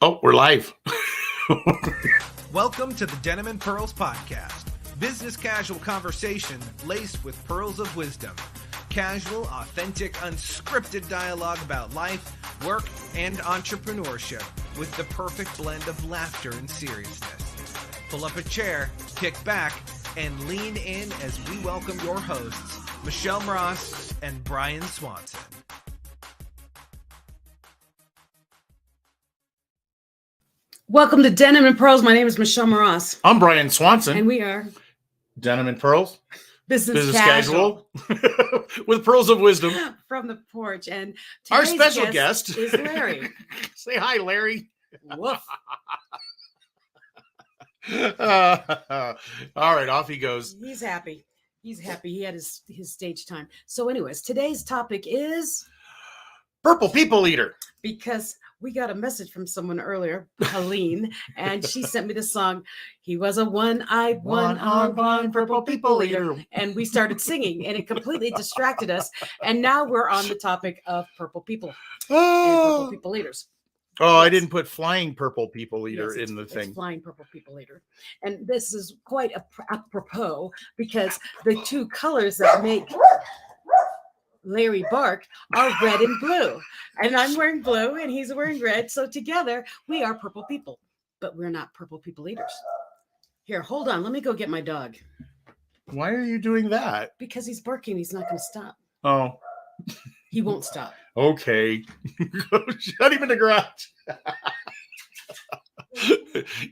Oh, we're live. Welcome to the Denim and Pearls podcast. Business casual conversation laced with pearls of wisdom. Casual, authentic, unscripted dialogue about life, work, and entrepreneurship with the perfect blend of laughter and seriousness. Pull up a chair, kick back, and lean in as we welcome your hosts, Michelle Mross and Brian Swanson. Welcome to Denim and Pearls. My name is Michelle Mross. I'm Brian Swanson. And we are Denim and Pearls. Business Casual. With pearls of wisdom. From the porch. And our special guest is Larry. Say hi, Larry. Woof. All right, off he goes. He's happy. He's happy. He had his stage time. So anyways, today's topic is... Purple People Eater. Because we got a message from someone earlier, Helene, and she sent me the song, He Was a One-Eyed, One-on-One Purple People Eater. And we started singing, and it completely distracted us. And now we're on the topic of purple people and purple people eaters. Oh, Yes. I didn't put flying purple people eater in the thing. It's flying purple people eater. And this is quite apropos because the two colors that make Larry bark are red and blue. And I'm wearing blue and he's wearing red. So together we are purple people, but we're not purple people eaters. Here, hold on. Let me go get my dog. Why are you doing that? Because he's barking. He's not going to stop. Oh. He won't stop. Okay. Shut him in the garage.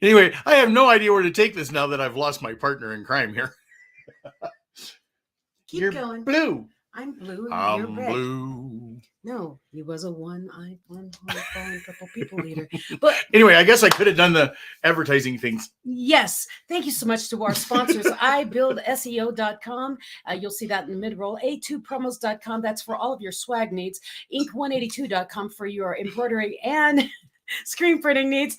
Anyway, I have no idea where to take this now that I've lost my partner in crime here. You're going. Blue. I'm blue and I'm you're red. blue. No, he was a one-eyed, one-horn purple people eater. But anyway, I guess I could have done the advertising things. Yes. Thank you so much to our sponsors. ibuildseo.com. You'll see that in the mid-roll. A2promos.com. That's for all of your swag needs. Ink182.com for your embroidery and screen printing needs.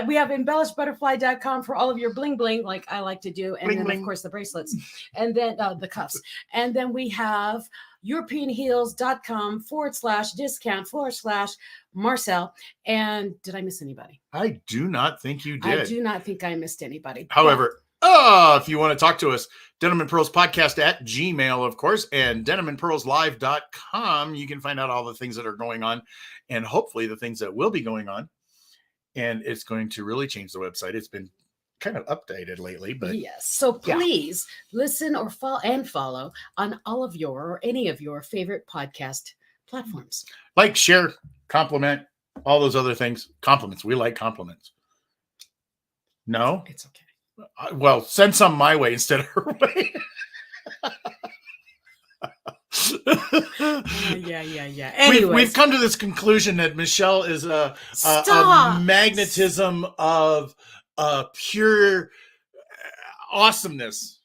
We have embellishbutterfly.com for all of your bling bling, like I like to do. And bling, then, bling. Of course, the bracelets. And then the cuffs. And then we have europeanheels.com/discount/Marcel. And did I miss anybody? I do not think you did. I do not think I missed anybody. However, if you want to talk to us, Denim and Pearls podcast at Gmail, of course, and DenimAndPearlsLive.com. You can find out all the things that are going on and hopefully the things that will be going on. And it's going to really change the website. It's been kind of updated lately, but yes. So please listen or follow on all of your or any of your favorite podcast platforms. Like, share, compliment, all those other things. Compliments. We like compliments. No? It's okay. Well, send some my way instead of her way. Yeah. Anyways, We've come to this conclusion that Michelle is a magnetism of pure awesomeness.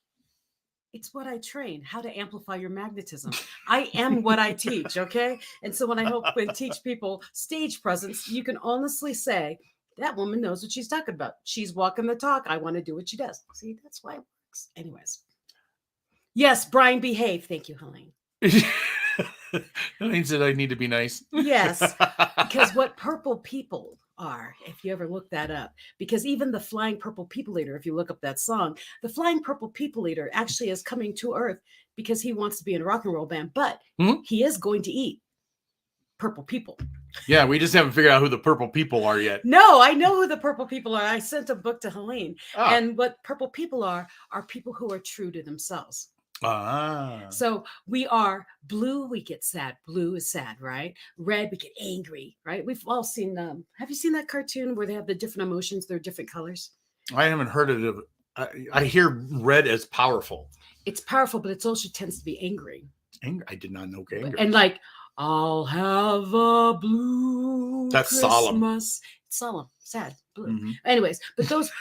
It's what I train, how to amplify your magnetism. I am what I teach, okay? And so when I teach people stage presence, you can honestly say, that woman knows what she's talking about. She's walking the talk. I want to do what she does. See, that's why it works. Anyways. Yes, Brian, behave. Thank you, Helene. That means that I need to be nice. Yes, because what purple people are, if you ever look that up, because even the Flying Purple People Eater, if you look up that song, the Flying Purple People Eater actually is coming to Earth because he wants to be in a rock and roll band, but he is going to eat purple people. Yeah, we just haven't figured out who the purple people are yet. No, I know who the purple people are. I sent a book to Helene. And what purple people are people who are true to themselves. So we are blue, we get sad. Blue is sad, right? Red, we get angry, right? We've all seen have you seen that cartoon where they have the different emotions, they're different colors? I haven't heard of it. I hear red as powerful. It's powerful, but it also tends to be angry. Angry? I did not know anger. And like, I'll have a blue That's Christmas. solemn. It's solemn, sad, blue. Mm-hmm. Anyways, but those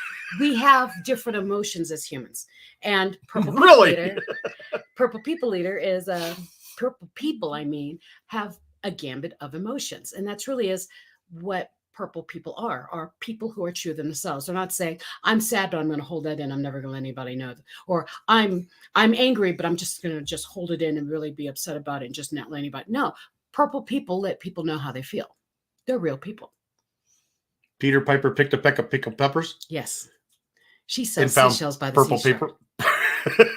we have different emotions as humans. And purple people eater is purple people, have a gambit of emotions. And that's really is what purple people are people who are true to themselves. They're not saying, I'm sad, but I'm going to hold that in. I'm never going to let anybody know. Or I'm angry, but I'm just going to hold it in and really be upset about it and just not let anybody. No, purple people let people know how they feel. They're real people. Peter Piper picked a peck of pickled peppers. Yes. She And sells found seashells by the purple seashore. paper.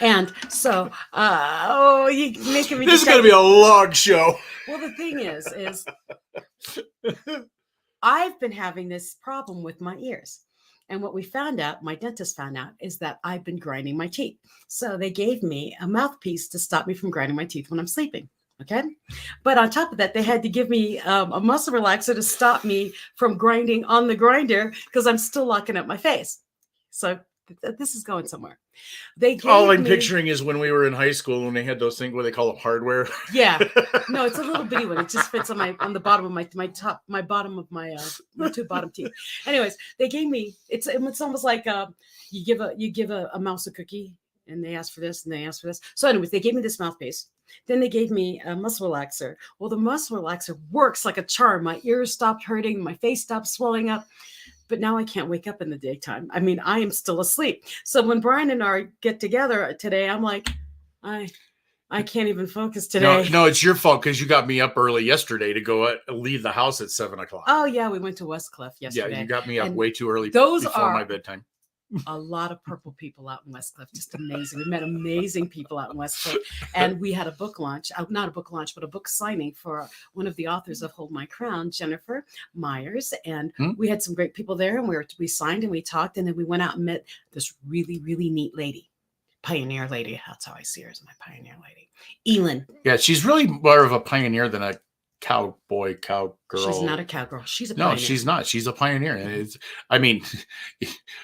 And so, you're making me. This is going to be a long show. Well, the thing is I've been having this problem with my ears. And what we found out, my dentist found out, is that I've been grinding my teeth. So they gave me a mouthpiece to stop me from grinding my teeth when I'm sleeping. Okay. But on top of that, they had to give me a muscle relaxer to stop me from grinding on the grinder because I'm still locking up my face. So this is going somewhere. All I'm picturing is when we were in high school when they had those things where they call them hardware. Yeah, no, it's a little bitty one. It just fits on the bottom of my bottom of my two bottom teeth. Anyways, they gave me it's almost like you give a mouse a cookie and they ask for this and they ask for this. So anyways, they gave me this mouthpiece. Then they gave me a muscle relaxer. Well, the muscle relaxer works like a charm. My ears stopped hurting, my face stopped swelling up. But now I can't wake up in the daytime. I mean, I am still asleep. So when Brian and I get together today, I'm like, I can't even focus today. No, it's your fault because you got me up early yesterday to go leave the house at 7:00. Oh yeah, we went to Westcliff yesterday. Yeah, you got me up way too early. Those before are my bedtime. A lot of purple people out in Westcliff. Just amazing. We met amazing people out in Westcliff. And we had a book launch, not a book launch, but a book signing for one of the authors of Hold My Crown, Jennifer Myers. And we had some great people there. And we signed and we talked. And then we went out and met this really, really neat lady. Pioneer lady. That's how I see her, as my pioneer lady. Elin. Yeah, she's really more of a pioneer than a cowboy, cowgirl. She's not a cowgirl. She's a pioneer. No, she's not. She's a pioneer. And I mean,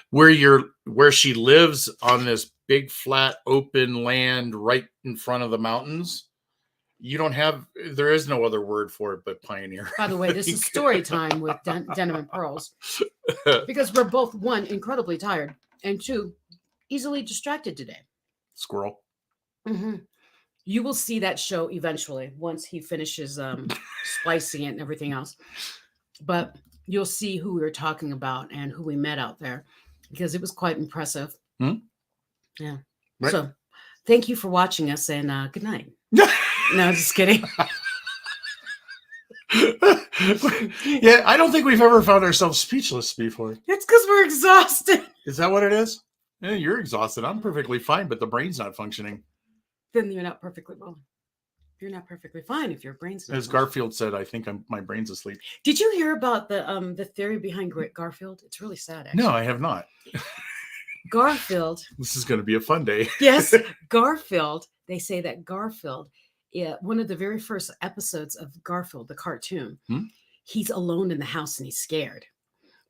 where she lives on this big flat open land right in front of the mountains, there is no other word for it but pioneer. By the way, this is story time with Denim and Pearls, because we're both, one, incredibly tired, and two, easily distracted today. Squirrel. Mm-hmm. You will see that show eventually once he finishes splicing it and everything else. But you'll see who we were talking about and who we met out there, because it was quite impressive. Yeah. Right. So thank you for watching us, and good night. No, just kidding. Yeah, I don't think we've ever found ourselves speechless before. It's because we're exhausted. Is that what it is? Yeah, you're exhausted. I'm perfectly fine, but the brain's not functioning. Then you're not perfectly well. You're not perfectly fine if your brain's not. As Garfield said, I think my brain's asleep. Did you hear about the theory behind Garfield? It's really sad, actually. No, I have not. Garfield. This is going to be a fun day. Yes, Garfield. They say that Garfield, one of the very first episodes of Garfield, the cartoon, he's alone in the house and he's scared.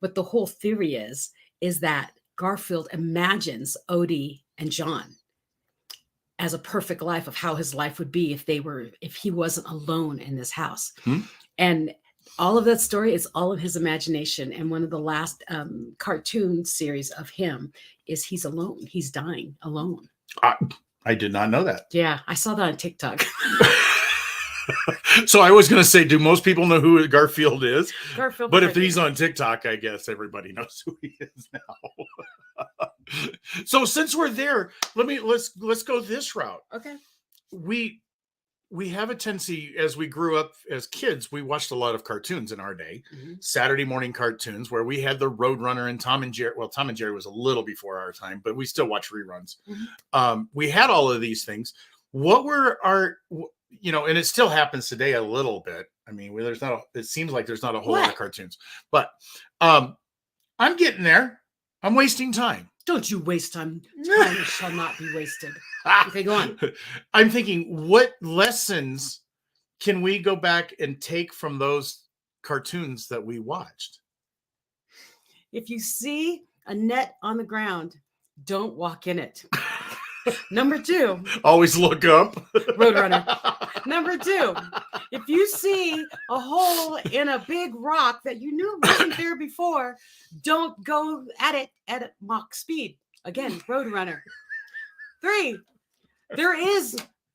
But the whole theory is that Garfield imagines Odie and John as a perfect life of how his life would be if he wasn't alone in this house. And all of that story is all of his imagination. And one of the last cartoon series of him is he's alone. He's dying alone. I did not know that. Yeah, I saw that on TikTok. So I was going to say, do most people know who Garfield is? Garfield. But if he's on TikTok, I guess everybody knows who he is now. So since we're there, let's go this route. Okay. We have a tendency, as we grew up as kids, we watched a lot of cartoons in our day, Saturday morning cartoons, where we had the Roadrunner and Tom and Jerry. Well, Tom and Jerry was a little before our time, but we still watch reruns. We had all of these things. What were our, and it still happens today a little bit. I mean, it seems like there's not a whole lot of cartoons, but I'm getting there. I'm wasting time. Don't you waste time. Time shall not be wasted. Okay, go on. I'm thinking, what lessons can we go back and take from those cartoons that we watched? If you see a net on the ground, don't walk in it. Number 2. Always look up. Roadrunner. Number 2. If you see a hole in a big rock that you knew wasn't there before, don't go at it at Mach speed. Again, Roadrunner. 3.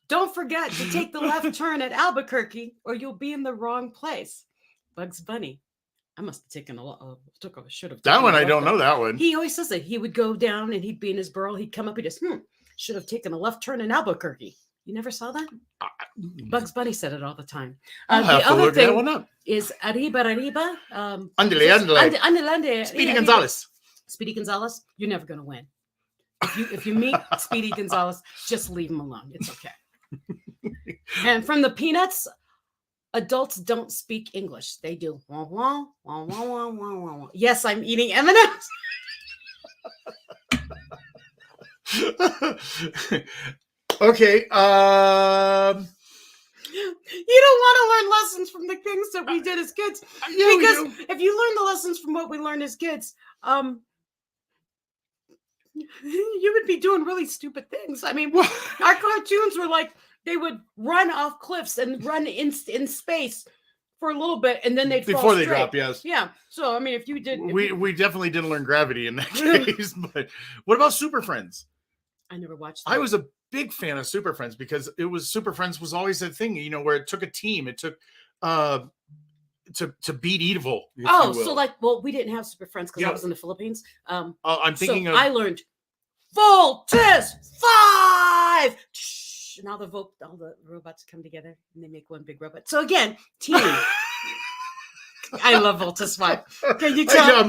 Don't forget to take the left turn at Albuquerque or you'll be in the wrong place. Bugs Bunny. I must have taken should have. That one, I don't know that one. He always says that he would go down and he'd be in his burrow. He'd come up, he just, should have taken a left turn in Albuquerque. You never saw that? Bugs Bunny said it all the time. I'll have The to other look that thing one up. is arriba. Andale. Andale. Speedy Gonzalez. Speedy Gonzalez, you're never going to win. If you meet Speedy Gonzalez, just leave him alone. It's okay. And from the Peanuts, adults don't speak English. They do. Wah, wah, wah, wah, wah, wah, wah, wah. Yes, I'm eating M&Ms. Okay. You don't want to learn lessons from the things that we did as kids. Yeah, because if you learn the lessons from what we learned as kids, you would be doing really stupid things. I mean, our cartoons were like, they would run off cliffs and run in space for a little bit, and then they'd fall before they straight. drop. Yes. Yeah. So I mean, if you did, We definitely didn't learn gravity in that case. But what about Super Friends? I never watched that. I was a big fan of Super Friends because it was Super Friends was always that thing, where it took a team. It took to beat evil. Oh, so we didn't have Super Friends because I was in the Philippines. I'm thinking I learned Voltus 5. And all the robots come together and they make one big robot. So again, team. I love Voltus 5. Can you tell?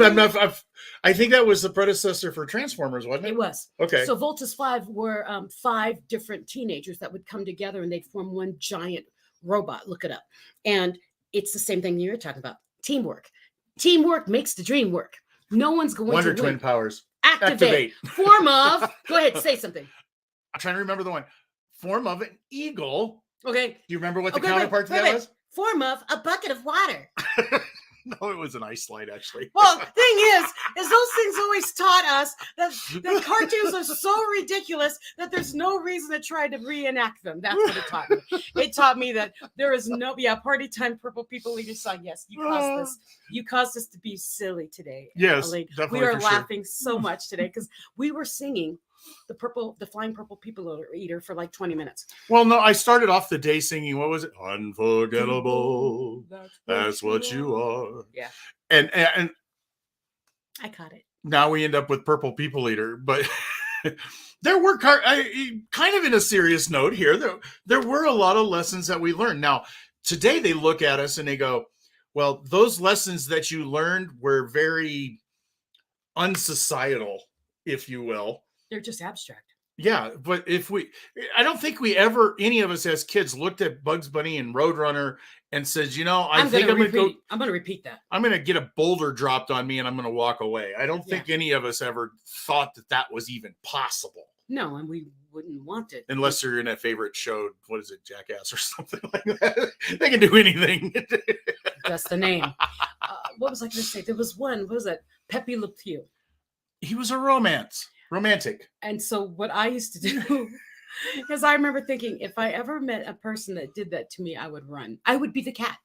I think that was the predecessor for Transformers, wasn't it? It was. Okay. So Voltus 5 were 5 different teenagers that would come together and they'd form one giant robot. Look it up. And it's the same thing you were talking about. Teamwork. Teamwork makes the dream work. No one's going Wonder to Twin win. powers. Activate. Form of. Go ahead, say something. I'm trying to remember the one. Form of an eagle. Okay. Do you remember what the counterpart to that was? Form of a bucket of water. No, it was an ice slide, actually. Well, thing is those things always taught us that the cartoons are so ridiculous that there's no reason to try to reenact them. That's what it taught me. It taught me that there is party time, Purple People Leader song. Yes, you caused this. You caused us to be silly today. Yes, Elaine. definitely. We are laughing so much today because we were singing the Flying Purple People Eater for like 20 minutes. Well, no, I started off the day singing, what was it? Unforgettable. That's what you are. Yeah. And I caught it. Now we end up with Purple People Eater, but there were kind of in a serious note here. There were a lot of lessons that we learned. Now, today they look at us and they go, well, those lessons that you learned were very unsocietal, if you will. They're just abstract. Yeah, but I don't think any of us as kids looked at Bugs Bunny and Roadrunner and says, I'm going to repeat that. I'm going to get a boulder dropped on me and I'm going to walk away. I don't think any of us ever thought that was even possible. No, and we wouldn't want it. Unless you're in a favorite show, what is it, Jackass or something like that. They can do anything. That's the name. What was I going to say? There was one, what was that? Pepe Le Pew. He was a romantic. And so what I used to do, because I remember thinking, if I ever met a person that did that to me, I would run. I would be the cat.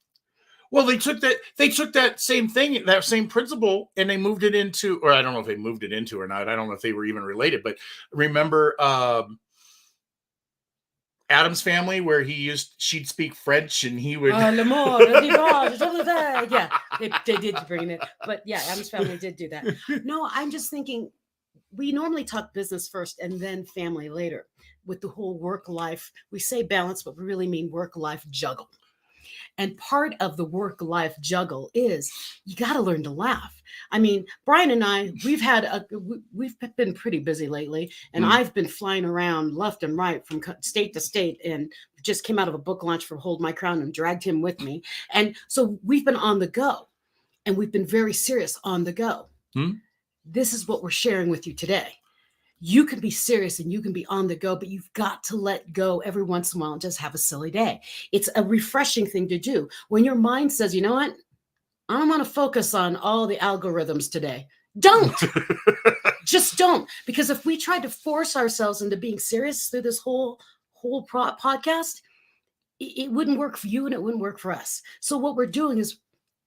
Well, they took that same thing, that same principle, and they moved it into, or I don't know if they moved it into or not. I don't know if they were even related, but remember Adam's Family, where she'd speak French and he would. Yeah, they did bring it. But yeah, Adam's Family did do that. No, I'm just thinking, we normally talk business first and then family later with the whole work life. We say balance, but we really mean work life juggle. And part of the work life juggle is you got to learn to laugh. I mean, Brian and I, we've been pretty busy lately, and I've been flying around left and right from state to state, and just came out of a book launch for Hold My Crown and dragged him with me. And so we've been on the go, and we've been very serious on the go. This is what we're sharing with you today. You can be serious and you can be on the go, but you've got to let go every once in a while and just have a silly day. It's a refreshing thing to do. When your mind says, you know what? I don't want to focus on all the algorithms today. Don't. Just don't. Because if we tried to force ourselves into being serious through this whole podcast, it wouldn't work for you and it wouldn't work for us. So what we're doing is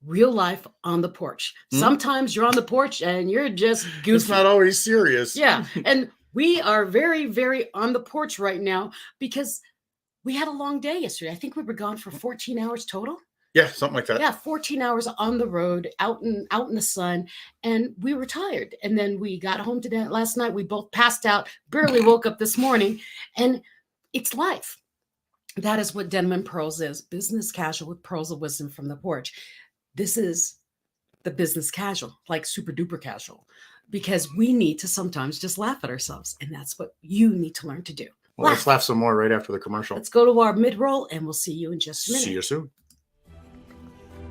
real life on the porch. Sometimes you're on the porch and you're just goofy. It's not always serious. Yeah. And we are very, very on the porch right now because we had a long day yesterday. I think we were gone for 14 hours total. Yeah, something like that. Yeah, 14 hours on the road, out in the sun, and we were tired. And then we got home last night. We both passed out, barely woke up this morning, and it's life. That is what Denim and Pearls is. Business casual with pearls of wisdom from the porch. This is the business casual, like super duper casual, because we need to sometimes just laugh at ourselves. And that's what you need to learn to do. Well, let's laugh some more right after the commercial. Let's go to our mid-roll and we'll see you in just a minute. See you soon.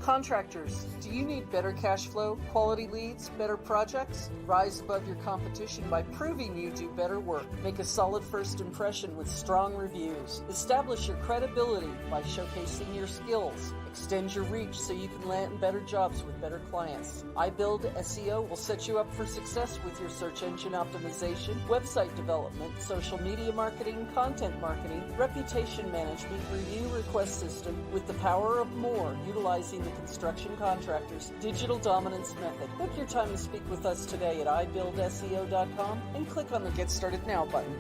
Contractors, do you need better cash flow, quality leads, better projects? Rise above your competition by proving you do better work. Make a solid first impression with strong reviews. Establish your credibility by showcasing your skills. Extend your reach so you can land better jobs with better clients. iBuild SEO will set you up for success with your search engine optimization, website development, social media marketing, content marketing, reputation management, review request system with the power of more, utilizing the construction contractors digital dominance method. Book your time to speak with us today at ibuildseo.com and click on the Get Started Now button.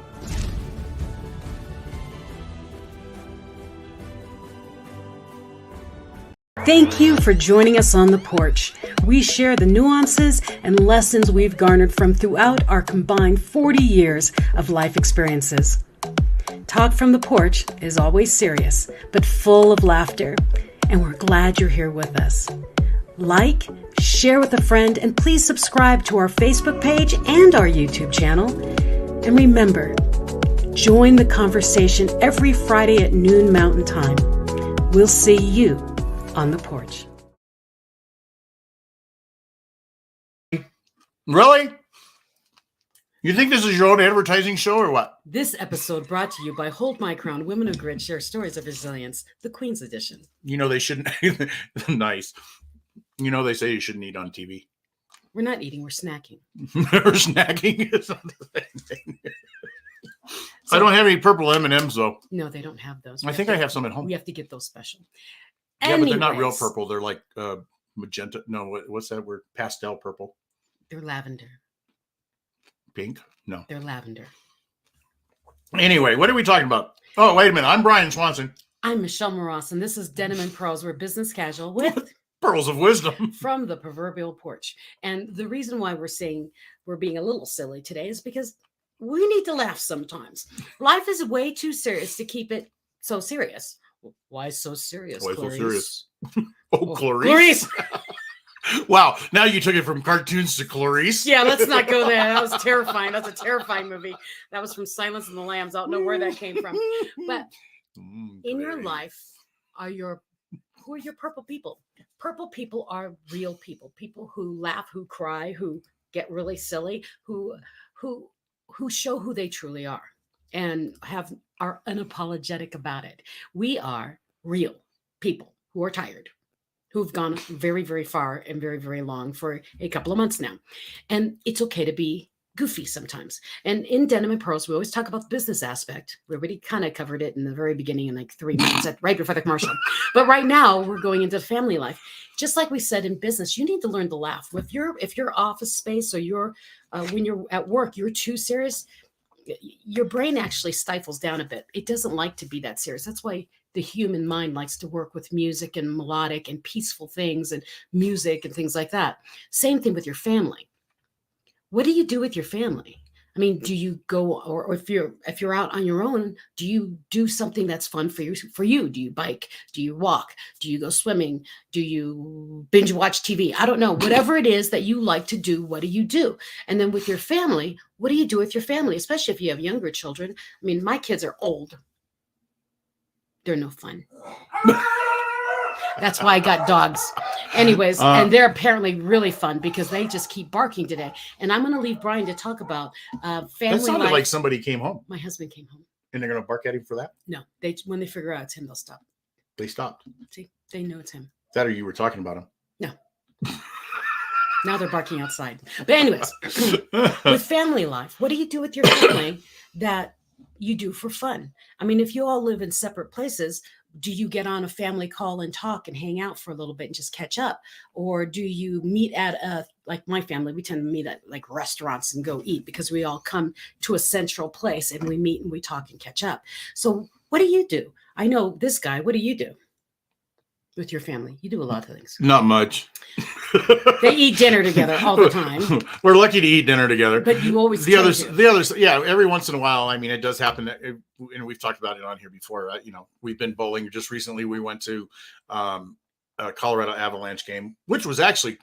Thank you for joining us on the porch. We share the nuances and lessons we've garnered from throughout our combined 40 years of life experiences. Talk from the porch is always serious, but full of laughter, and we're glad you're here with us. Like, share with a friend, and please subscribe to our Facebook page and our YouTube channel. And remember, join the conversation every Friday at noon Mountain Time. We'll see you on the porch. Really? You think this is your own advertising show or what? This episode brought to you by Hold My Crown, Women of Grit Share Stories of Resilience, the Queen's Edition. You know, they shouldn't. Nice. You know, they say you shouldn't eat on TV. We're not eating, we're snacking. Or snacking is not the same thing. So, I don't have any purple M&Ms, though. No, they don't have those. I think I have some at home. We have to get those special. Yeah, but they're not real purple. They're like magenta. No, what's that word? Pastel purple. They're lavender. Pink? No. They're lavender. Anyway, what are we talking about? Oh, wait a minute. I'm Brian Swanson. I'm Michelle Moras, and this is Denim and Pearls. We're business casual with Pearls of Wisdom from the proverbial porch. And the reason why we're saying we're being a little silly today is because we need to laugh sometimes. Life is way too serious to keep it so serious. Why so serious? Why Clarice? so serious? Clarice. Wow. Now you took it from cartoons to Clarice. Yeah, let's not go there. That was terrifying. That's a terrifying movie. That was from Silence of the Lambs. I don't know where that came from. But in your life, who are your purple people? Purple people are real people. People who laugh, who cry, who get really silly, who show who they truly are and are unapologetic about it. We are real people who are tired, who've gone very, very far and very, very long for a couple of months now. And it's okay to be goofy sometimes. And in Denim and Pearls, we always talk about the business aspect. We already kind of covered it in the very beginning in like 3 minutes, right before the commercial. But right now we're going into family life. Just like we said in business, you need to learn to laugh. If your office space or when you're at work, you're too serious, your brain actually stifles down a bit. It doesn't like to be that serious. That's why the human mind likes to work with music and melodic and peaceful things and music and things like that. Same thing with your family. What do you do with your family? I mean, do you go, or if you're out on your own, do you do something that's fun for you? Do you bike? Do you walk? Do you go swimming? Do you binge watch TV? I don't know. Whatever it is that you like to do, what do you do? And then with your family, what do you do with your family? Especially if you have younger children. I mean, my kids are old. They're no fun. That's why I got dogs. Anyways, and they're apparently really fun because they just keep barking today. And I'm going to leave Brian to talk about family That sounded life. like somebody came home. My husband came home. And they're going to bark at him for that? No, when they figure out it's him, they'll stop. They stopped. See, they know it's him. That or you were talking about him? No. Now they're barking outside. But anyways, with family life, what do you do with your family that you do for fun? I mean, if you all live in separate places, do you get on a family call and talk and hang out for a little bit and just catch up? Or do you meet at like my family, we tend to meet at like restaurants and go eat because we all come to a central place and we meet and we talk and catch up. So what do you do? I know this guy. What do you do? with your family? You do a lot of things. Not much. They eat dinner together all the time. We're lucky to eat dinner together. But you always the others, yeah. Every once in a while, I mean, it does happen, and we've talked about it on here before. You know, we've been bowling. Just recently, we went to a Colorado Avalanche game, which was actually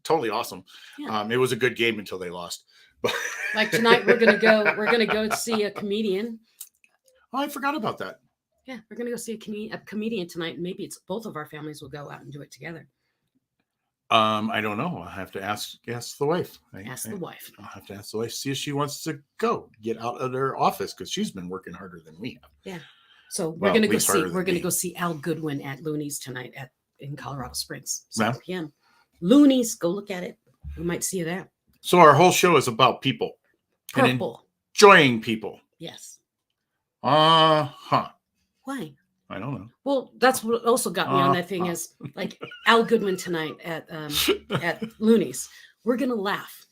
totally awesome. Yeah. It was a good game until they lost. Like tonight, we're gonna go see a comedian. Oh, I forgot about that. Yeah, we're gonna go see a comedian tonight. Maybe it's both of our families will go out and do it together. I don't know. I'll have to ask the wife. Ask the wife. I'll have to ask the wife, see if she wants to get out of their office, because she's been working harder than we have. Yeah. So we're gonna go see Al Goodwin at Looney's tonight in Colorado Springs. 7 p.m. Looney's, go look at it. We might see you there. So our whole show is about people. Purple. And enjoying people. Yes. Huh. Why? I don't know. Well, that's what also got me on that thing is like Al Goodwin tonight at Looney's. We're gonna laugh.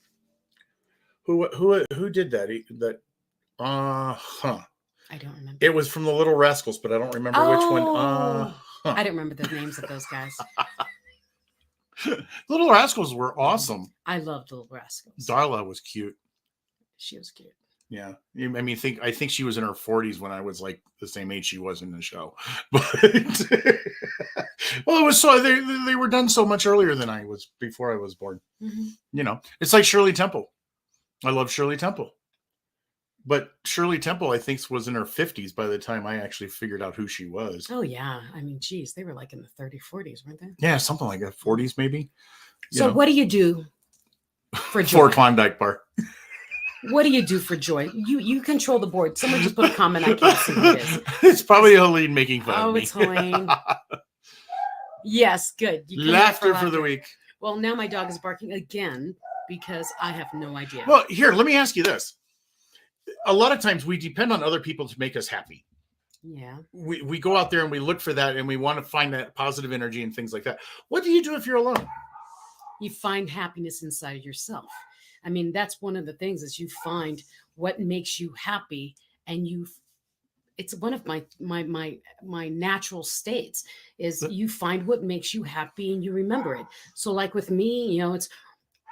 Who did that? I don't remember. It was from the Little Rascals, but I don't remember which one. I don't remember the names of those guys. Little Rascals were awesome. I loved Little Rascals. Darla was cute. She was cute. Yeah, I mean, I think she was in her 40s when I was like the same age she was in the show. But well, it was so they were done so much earlier than I was before I was born. Mm-hmm. You know, it's like Shirley Temple. I love Shirley Temple, but Shirley Temple I think was in her 50s by the time I actually figured out who she was. Oh yeah, I mean, geez, they were like in the 30s, 40s, weren't they? Yeah, something like that, 40s maybe. So what do you do for joy? For Klondike Bar. What do you do for joy? You control the board. Someone just put a comment. I can't see who it is. It's probably Helene making fun of me. Oh, it's Helene. Yes, good. Laughter for the week. Well, now my dog is barking again because I have no idea. Well, here, let me ask you this. A lot of times we depend on other people to make us happy. Yeah. We go out there and we look for that and we want to find that positive energy and things like that. What do you do if you're alone? You find happiness inside of yourself. I mean, that's one of the things is you find what makes you happy, and it's one of my natural states is you find what makes you happy and you remember it. So like with me, you know, it's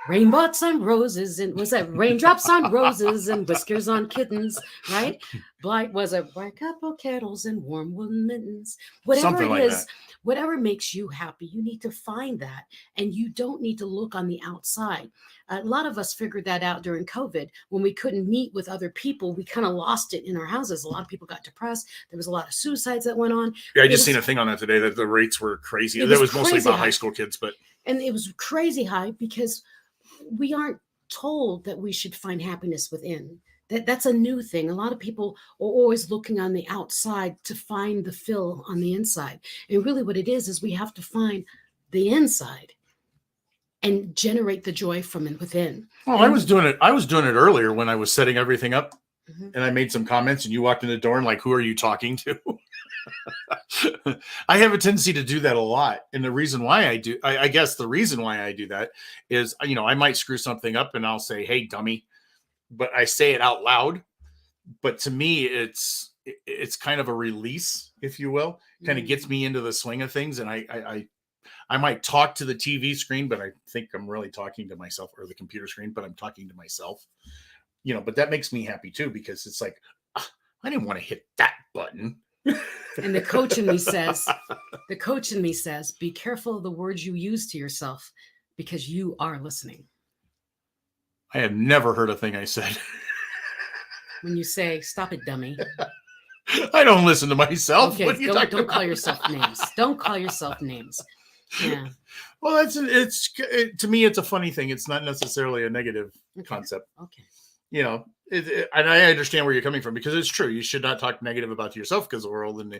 rainbows on roses and was that raindrops on roses and whiskers on kittens, right? Blight was a bright couple kettles and warm woolen mittens. Whatever Something it like is, whatever makes you happy, you need to find that, and you don't need to look on the outside. A lot of us figured that out during COVID when we couldn't meet with other people. We kind of lost it in our houses. A lot of people got depressed. There was a lot of suicides that went on. Yeah, I just seen a thing on that today that the rates were crazy. That was mostly about high school kids, and it was crazy high because we aren't told that we should find happiness within. That's a new thing. A lot of people are always looking on the outside to find the fill on the inside. And really what it is we have to find the inside and generate the joy from within. Well, I was doing it earlier when I was setting everything up. Mm-hmm. And I made some comments and you walked in the door and like, who are you talking to? I have a tendency to do that a lot. And the reason why I guess the reason why I do that is, you know, I might screw something up and I'll say, hey, dummy, but I say it out loud. But to me, it's kind of a release, if you will, kind of gets me into the swing of things. And I might talk to the TV screen, but I think I'm really talking to myself, or the computer screen, but I'm talking to myself, you know, but that makes me happy too, because it's like, I didn't want to hit that button. And the coach in me says, be careful of the words you use to yourself because you are listening. I have never heard a thing I said. When you say, stop it, dummy. I don't listen to myself. Okay, don't call yourself names. Don't call yourself names. Yeah. Well, to me, it's a funny thing. It's not necessarily a negative concept. Okay. You know, and I understand where you're coming from, because it's true. You should not talk negative about yourself, because the world and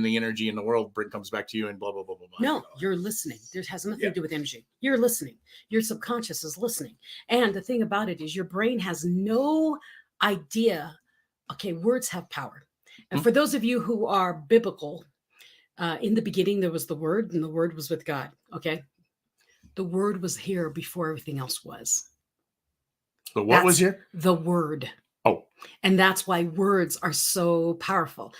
the energy in the world comes back to you and blah, blah, blah, blah, blah. No, you're listening. It has nothing to do with energy. You're listening. Your subconscious is listening. And the thing about it is your brain has no idea. Okay, words have power. And for those of you who are biblical, in the beginning, there was the Word, and the Word was with God. Okay. The Word was here before everything else was. So was here? The Word. Oh. And that's why words are so powerful.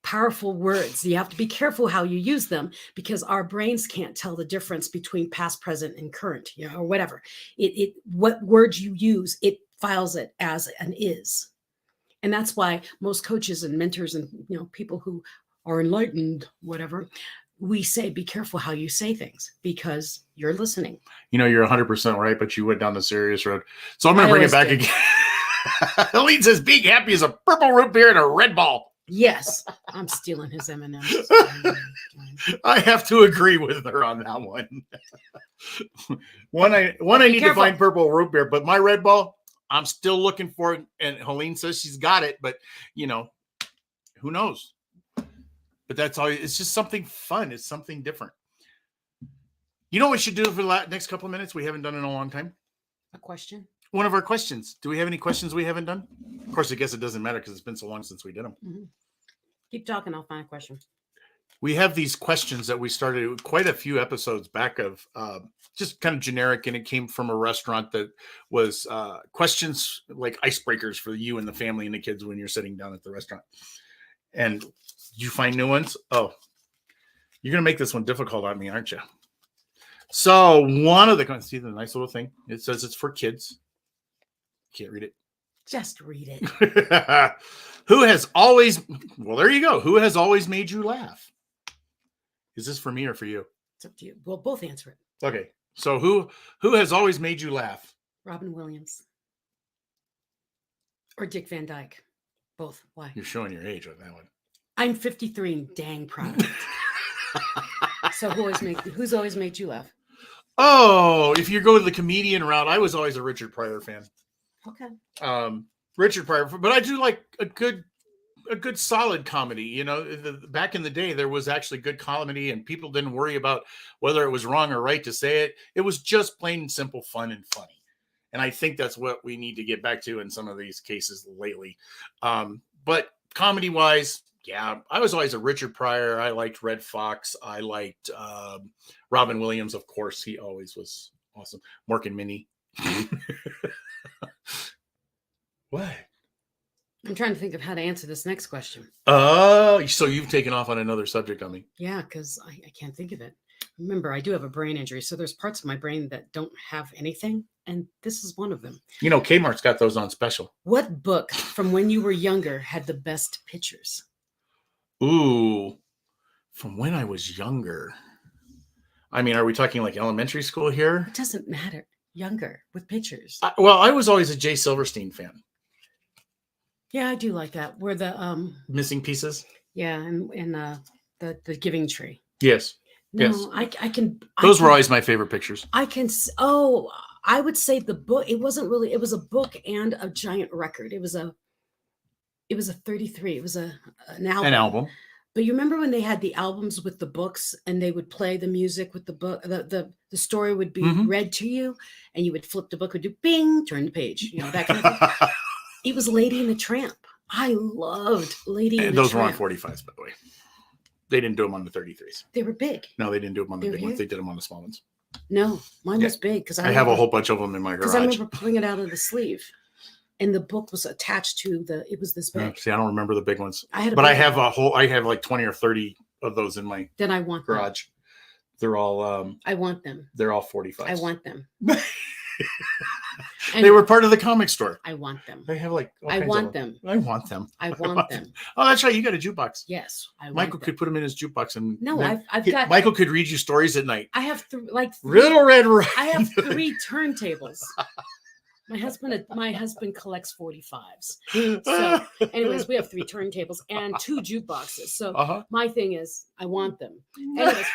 powerful words. You have to be careful how you use them because our brains can't tell the difference between past, present, and current, or whatever. What words you use, it files it as an is. And that's why most coaches and mentors and people who are enlightened, whatever, we say, be careful how you say things because you're listening. You're 100% right, but you went down the serious road. So I'm going to bring it back again. Helene says, being happy is a purple root beer and a red ball. Yes, I'm stealing his M&Ms. I have to agree with her on that one. I need to find purple root beer, but my red ball, I'm still looking for it. And Helene says she's got it, but who knows? But that's all. It's just something fun. It's something different. You know what we should do for the next couple of minutes? We haven't done in a long time. A question? One of our questions. Do we have any questions we haven't done? Of course, I guess it doesn't matter because it's been so long since we did them. Mm-hmm. Keep talking. I'll find a question. We have these questions that we started quite a few episodes back of just kind of generic. And it came from a restaurant that was questions like icebreakers for you and the family and the kids when you're sitting down at the restaurant. And you find new ones. Oh, you're going to make this one difficult on me, aren't you? So one of the, see the nice little thing? It says it's for kids. Can't read it. Just read it. Who has always, well, there you go. Who has always made you laugh? Is this for me or for you? It's up to you. We'll both answer it. Okay. So who has always made you laugh? Robin Williams. Or Dick Van Dyke. Both. Why? You're showing your age on that one. I'm 53 and dang proud of it. So who's always made you laugh? Oh, if you go to the comedian route, I was always a Richard Pryor fan. Okay. Richard Pryor, but I do like a good solid comedy. Back in the day, there was actually good comedy, and people didn't worry about whether it was wrong or right to say it. It was just plain and simple, fun and funny. And I think that's what we need to get back to in some of these cases lately. But comedy-wise, yeah, I was always a Richard Pryor. I liked Red Fox. I liked Robin Williams, of course. He always was awesome. Mork and Minnie. What? I'm trying to think of how to answer this next question. Oh, so you've taken off on another subject on me. Yeah, because I can't think of it. Remember, I do have a brain injury, so there's parts of my brain that don't have anything, and this is one of them. Kmart's got those on special. What book from when you were younger had the best pictures? Ooh, from when I was younger. I mean, are we talking like elementary school here? It doesn't matter. Younger with pictures. I was always a Jay Silverstein fan. Yeah, I do like that. Where the missing pieces. Yeah, and the Giving Tree. Yes. No, yes. I can. Those were always my favorite pictures. I can. Oh, I would say the book. It wasn't really. It was a book and a giant record. It was a 33. It was an album. An album. But you remember when they had the albums with the books and they would play the music with the book, the story would be read to you and you would flip the book, would do bing, turn the page, that kind of thing. It was Lady and the Tramp. I loved Lady and the Tramp. Those were on 45s, by the way. They didn't do them on the 33s. They were big. No, they didn't do them on the big ones. They did them on the small ones. No, mine was big because I have a whole bunch of them in my garage. Because I remember pulling it out of the sleeve. And the book was attached to it was this big. See, I don't remember the big ones. I had I have like 20 or 30 of those in my then I want garage. Them. They're all I want them. They're all 45s. I want them. They were part of the comic store. I want them. They have like I want them. I want them. I want them. Oh, that's right. You got a jukebox. Yes. Michael could put them in his jukebox and I've got Michael could read you stories at night. I have Little Red Riding. I have 3 turntables. My husband collects 45s. So anyways, we have 3 turntables and 2 jukeboxes. So my thing is I want them. Anyways,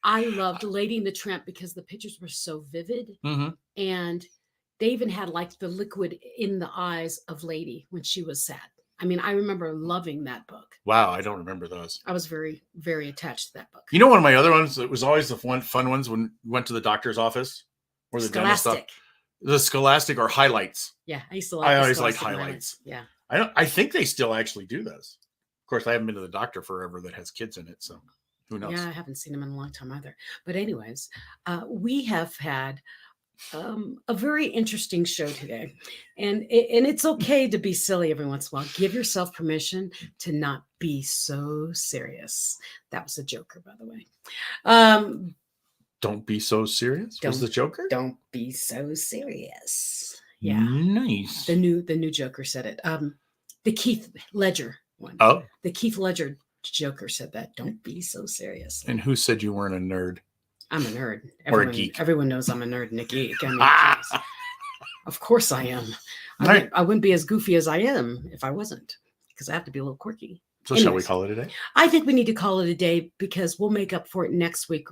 I loved Lady and the Tramp because the pictures were so vivid. And they even had like the liquid in the eyes of Lady when she was sad. I mean, I remember loving that book. Wow, I don't remember those. I was very, very attached to that book. One of my other ones that was always the fun ones when we went to the doctor's office or the dentist stuff. The Scholastic or Highlights. Yeah, I used to like. I always liked Highlights. Yeah, I think they still actually do those. Of course, I haven't been to the doctor forever that has kids in it, so who knows? Yeah, I haven't seen them in a long time either. But anyways, we have had a very interesting show today, and it's okay to be silly every once in a while. Give yourself permission to not be so serious. That was a Joker, by the way. Don't be so serious. Was the Joker? Don't be so serious. Yeah, nice. The new Joker said it. The Keith Ledger one. Oh, the Keith Ledger Joker said that. Don't be so serious. And who said you weren't a nerd? I'm a nerd. Or a geek. Everyone knows I'm a nerd and a geek. I mean, of course I am. I wouldn't be as goofy as I am if I wasn't, because I have to be a little quirky. So shall we call it a day? I think we need to call it a day because we'll make up for it next week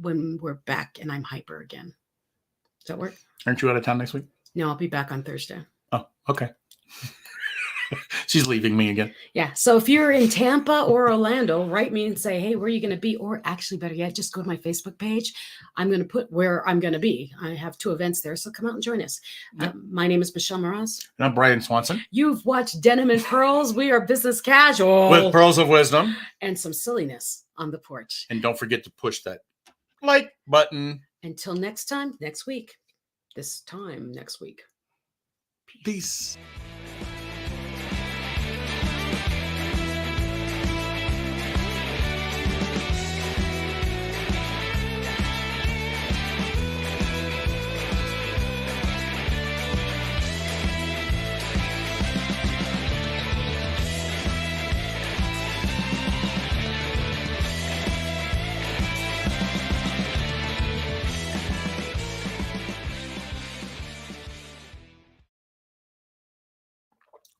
when we're back and I'm hyper again. Does that work? Aren't you out of town next week? No, I'll be back on Thursday. Oh, okay. She's leaving me again. Yeah. So if you're in Tampa or Orlando, write me and say, hey, where are you going to be? Or actually, better yet, just go to my Facebook page. I'm going to put where I'm going to be. I have 2 events there. So come out and join us. Yep. My name is Michelle Mraz. And I'm Brian Swanson. You've watched Denim and Pearls. We are business casual. With pearls of wisdom. And some silliness on the porch. And don't forget to push that like button. Until next time, next week. This time next week. Peace.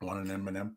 Want an M&M?